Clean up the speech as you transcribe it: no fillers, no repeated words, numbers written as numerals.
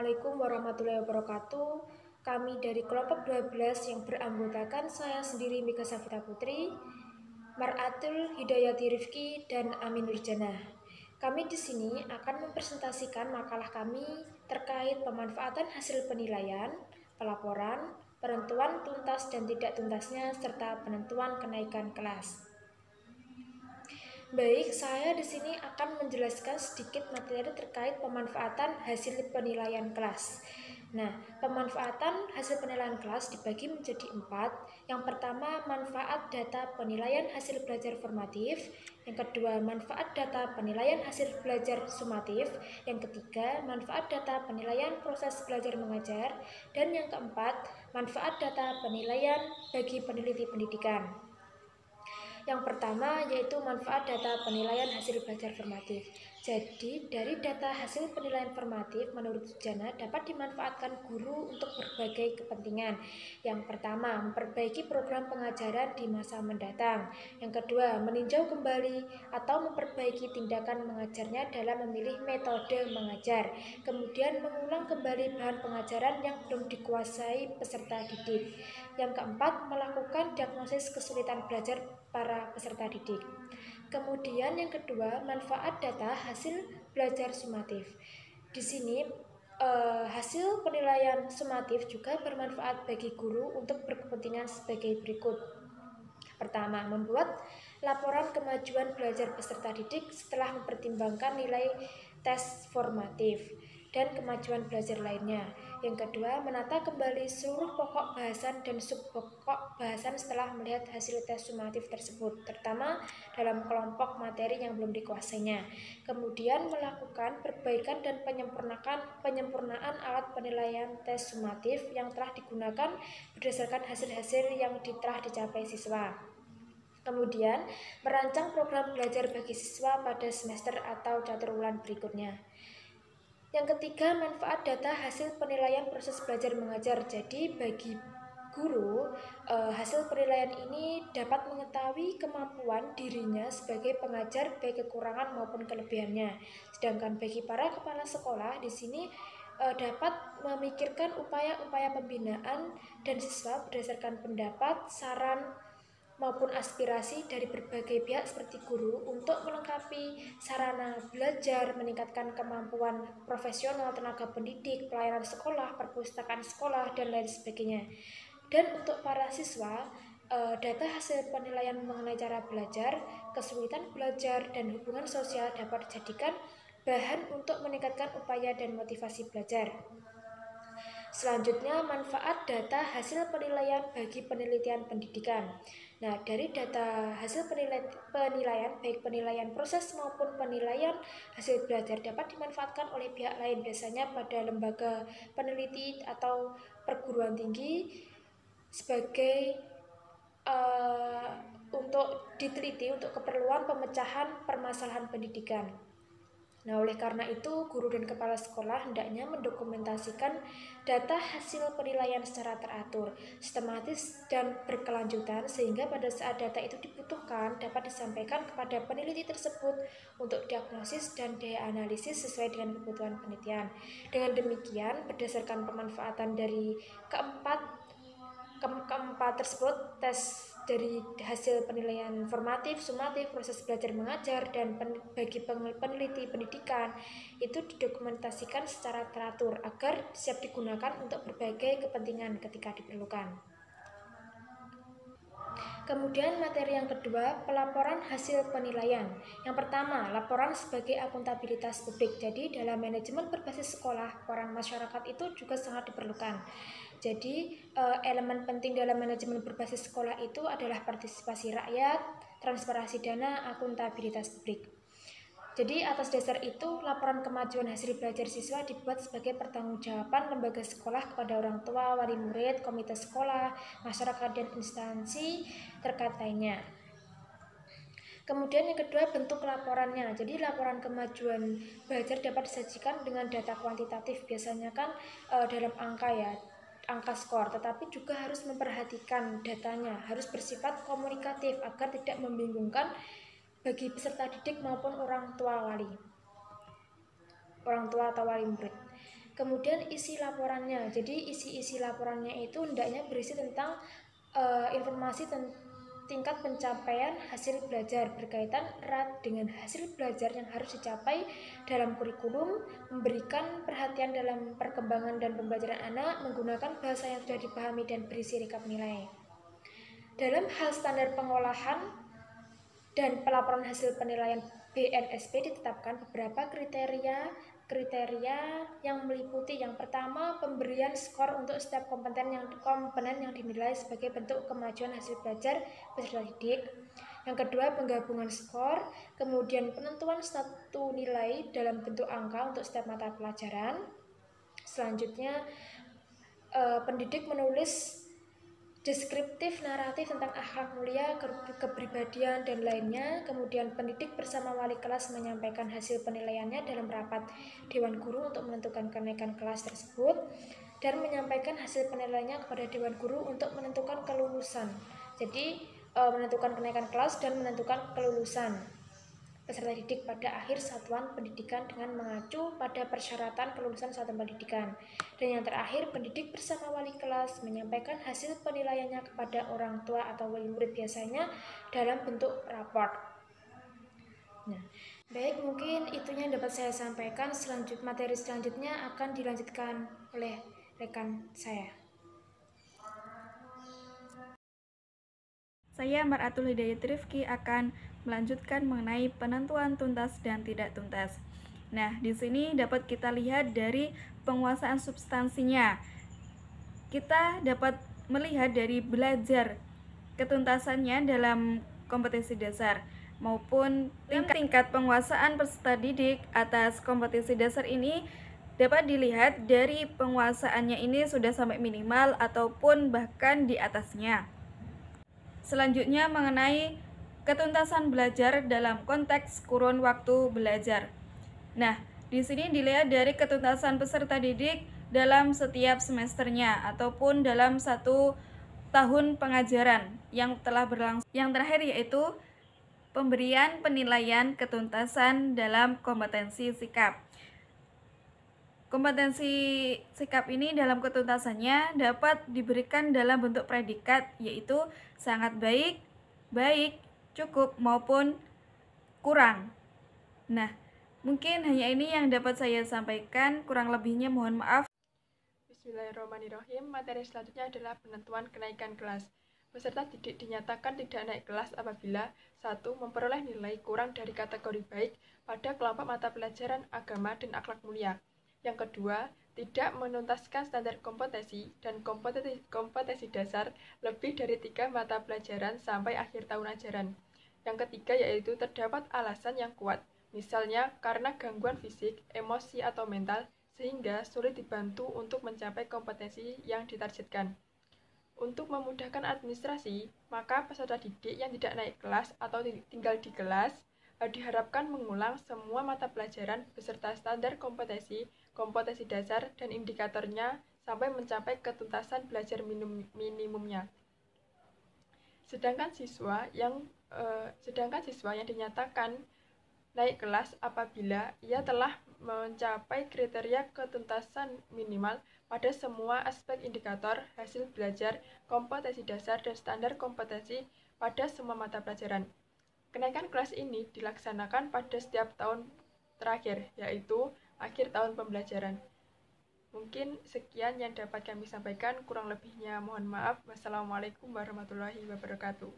Assalamualaikum warahmatullahi wabarakatuh. Kami dari kelompok 12 yang beranggotakan saya sendiri Mika Safita Putri, Maratul Hidayati Rifki, dan Amin Nurjana. Kami di sini akan mempresentasikan makalah kami terkait pemanfaatan hasil penilaian, pelaporan, penentuan tuntas dan tidak tuntasnya, serta penentuan kenaikan kelas. Baik, saya di sini akan menjelaskan sedikit materi terkait pemanfaatan hasil penilaian kelas. Nah, pemanfaatan hasil penilaian kelas dibagi menjadi 4. Yang pertama, manfaat data penilaian hasil belajar formatif. Yang kedua, manfaat data penilaian hasil belajar sumatif. Yang ketiga, manfaat data penilaian proses belajar mengajar. Dan yang keempat, manfaat data penilaian bagi peneliti pendidikan. Yang pertama yaitu manfaat data penilaian hasil belajar formatif. Jadi dari data hasil penilaian formatif menurut Jana dapat dimanfaatkan guru untuk berbagai kepentingan. Yang pertama, memperbaiki program pengajaran di masa mendatang. Yang kedua, meninjau kembali atau memperbaiki tindakan mengajarnya dalam memilih metode mengajar. Kemudian mengulang kembali bahan pengajaran yang belum dikuasai peserta didik. Yang keempat, melakukan diagnosis kesulitan belajar para peserta didik. Kemudian yang kedua, manfaat data hasil belajar sumatif. Di sini hasil penilaian sumatif juga bermanfaat bagi guru untuk berkepentingan sebagai berikut. Pertama, membuat laporan kemajuan belajar peserta didik setelah mempertimbangkan nilai tes formatif dan kemajuan belajar lainnya. Yang kedua, menata kembali seluruh pokok bahasan dan subpokok bahasan setelah melihat hasil tes sumatif tersebut, terutama dalam kelompok materi yang belum dikuasainya. Kemudian melakukan perbaikan dan penyempurnaan alat penilaian tes sumatif yang telah digunakan berdasarkan hasil-hasil yang telah dicapai siswa. Kemudian merancang program belajar bagi siswa pada semester atau caturwulan berikutnya. Yang ketiga, manfaat data hasil penilaian proses belajar mengajar. Jadi bagi guru, hasil penilaian ini dapat mengetahui kemampuan dirinya sebagai pengajar baik kekurangan maupun kelebihannya. Sedangkan bagi para kepala sekolah di sini dapat memikirkan upaya-upaya pembinaan dan siswa berdasarkan pendapat, saran, maupun aspirasi dari berbagai pihak seperti guru untuk melengkapi sarana belajar, meningkatkan kemampuan profesional, tenaga pendidik, pelayanan sekolah, perpustakaan sekolah, dan lain sebagainya. Dan untuk para siswa, data hasil penilaian mengenai cara belajar, kesulitan belajar, dan hubungan sosial dapat dijadikan bahan untuk meningkatkan upaya dan motivasi belajar. Selanjutnya, manfaat data hasil penilaian bagi penelitian pendidikan. Nah, dari data hasil penilaian, baik penilaian proses maupun penilaian hasil belajar dapat dimanfaatkan oleh pihak lain, biasanya pada lembaga peneliti atau perguruan tinggi sebagai untuk diteliti untuk keperluan pemecahan permasalahan pendidikan. Nah, oleh karena itu, guru dan kepala sekolah hendaknya mendokumentasikan data hasil penilaian secara teratur, sistematis, dan berkelanjutan sehingga pada saat data itu dibutuhkan dapat disampaikan kepada peneliti tersebut untuk diagnosis dan dianalisis sesuai dengan kebutuhan penelitian. Dengan demikian, berdasarkan pemanfaatan dari keempat tersebut, tes dari hasil penilaian formatif, sumatif, proses belajar mengajar, dan bagi peneliti pendidikan itu didokumentasikan secara teratur agar siap digunakan untuk berbagai kepentingan ketika diperlukan. Kemudian materi yang kedua, pelaporan hasil penilaian. Yang pertama, laporan sebagai akuntabilitas publik. Jadi dalam manajemen berbasis sekolah, peran masyarakat itu juga sangat diperlukan. Jadi elemen penting dalam manajemen berbasis sekolah itu adalah partisipasi rakyat, transparansi dana, akuntabilitas publik. Jadi atas dasar itu, laporan kemajuan hasil belajar siswa dibuat sebagai pertanggungjawaban lembaga sekolah kepada orang tua, wali murid, komite sekolah, masyarakat, dan instansi terkait lainnya. Kemudian yang kedua, bentuk laporannya. Jadi laporan kemajuan belajar dapat disajikan dengan data kuantitatif, biasanya kan dalam angka skor, tetapi juga harus memperhatikan datanya, harus bersifat komunikatif agar tidak membingungkan bagi peserta didik maupun orang tua atau wali murid. Kemudian isi laporannya. Jadi isi laporannya itu hendaknya berisi tentang informasi tingkat pencapaian hasil belajar berkaitan erat dengan hasil belajar yang harus dicapai dalam kurikulum, memberikan perhatian dalam perkembangan dan pembelajaran anak menggunakan bahasa yang sudah dipahami dan berisi rekap nilai. Dalam hal standar pengolahan dan pelaporan hasil penilaian BNSP ditetapkan beberapa kriteria yang meliputi yang pertama pemberian skor untuk setiap komponen yang dinilai sebagai bentuk kemajuan hasil belajar peserta didik. Yang kedua penggabungan skor, kemudian penentuan satu nilai dalam bentuk angka untuk setiap mata pelajaran. Selanjutnya pendidik menulis deskriptif naratif tentang akhlak mulia, kepribadian, dan lainnya. Kemudian pendidik bersama wali kelas menyampaikan hasil penilaiannya dalam rapat Dewan Guru untuk menentukan kenaikan kelas tersebut dan menyampaikan hasil penilaiannya kepada Dewan Guru untuk menentukan kelulusan. Jadi menentukan kenaikan kelas dan menentukan kelulusan peserta didik pada akhir satuan pendidikan dengan mengacu pada persyaratan kelulusan satuan pendidikan. Dan yang terakhir, pendidik bersama wali kelas menyampaikan hasil penilaiannya kepada orang tua atau wali murid biasanya dalam bentuk raport. Nah, baik, mungkin itunya yang dapat saya sampaikan. Materi selanjutnya akan dilanjutkan oleh rekan saya. Saya Maratul Hidayat Rifki akan melanjutkan mengenai penentuan tuntas dan tidak tuntas. Nah, di sini dapat kita lihat dari penguasaan substansinya. Kita dapat melihat dari belajar ketuntasannya dalam kompetensi dasar maupun tingkat penguasaan peserta didik atas kompetensi dasar ini dapat dilihat dari penguasaannya ini sudah sampai minimal ataupun bahkan di atasnya. Selanjutnya mengenai ketuntasan belajar dalam konteks kurun waktu belajar. Nah, di sini dilihat dari ketuntasan peserta didik dalam setiap semesternya ataupun dalam 1 tahun pengajaran yang telah berlangsung. Yang terakhir yaitu pemberian penilaian ketuntasan dalam kompetensi sikap. Kompetensi sikap ini dalam ketuntasannya dapat diberikan dalam bentuk predikat, yaitu sangat baik, baik, cukup, maupun kurang. Nah, mungkin hanya ini yang dapat saya sampaikan, kurang lebihnya mohon maaf. Bismillahirrahmanirrahim. Materi selanjutnya adalah penentuan kenaikan kelas. Peserta didik dinyatakan tidak naik kelas apabila 1. Memperoleh nilai kurang dari kategori baik pada kelompok mata pelajaran agama dan akhlak mulia. Yang kedua, tidak menuntaskan standar kompetensi dan kompetensi dasar lebih dari 3 mata pelajaran sampai akhir tahun ajaran. Yang ketiga yaitu terdapat alasan yang kuat, misalnya karena gangguan fisik, emosi, atau mental, sehingga sulit dibantu untuk mencapai kompetensi yang ditargetkan. Untuk memudahkan administrasi, maka peserta didik yang tidak naik kelas atau tinggal di kelas diharapkan mengulang semua mata pelajaran beserta standar kompetensi dasar, dan indikatornya sampai mencapai ketuntasan belajar minimumnya. Sedangkan siswa yang dinyatakan naik kelas apabila ia telah mencapai kriteria ketuntasan minimal pada semua aspek indikator hasil belajar, kompetensi dasar, dan standar kompetensi pada semua mata pelajaran. Kenaikan kelas ini dilaksanakan pada setiap tahun terakhir, yaitu akhir tahun pembelajaran. Mungkin sekian yang dapat kami sampaikan, kurang lebihnya mohon maaf. Wassalamualaikum warahmatullahi wabarakatuh.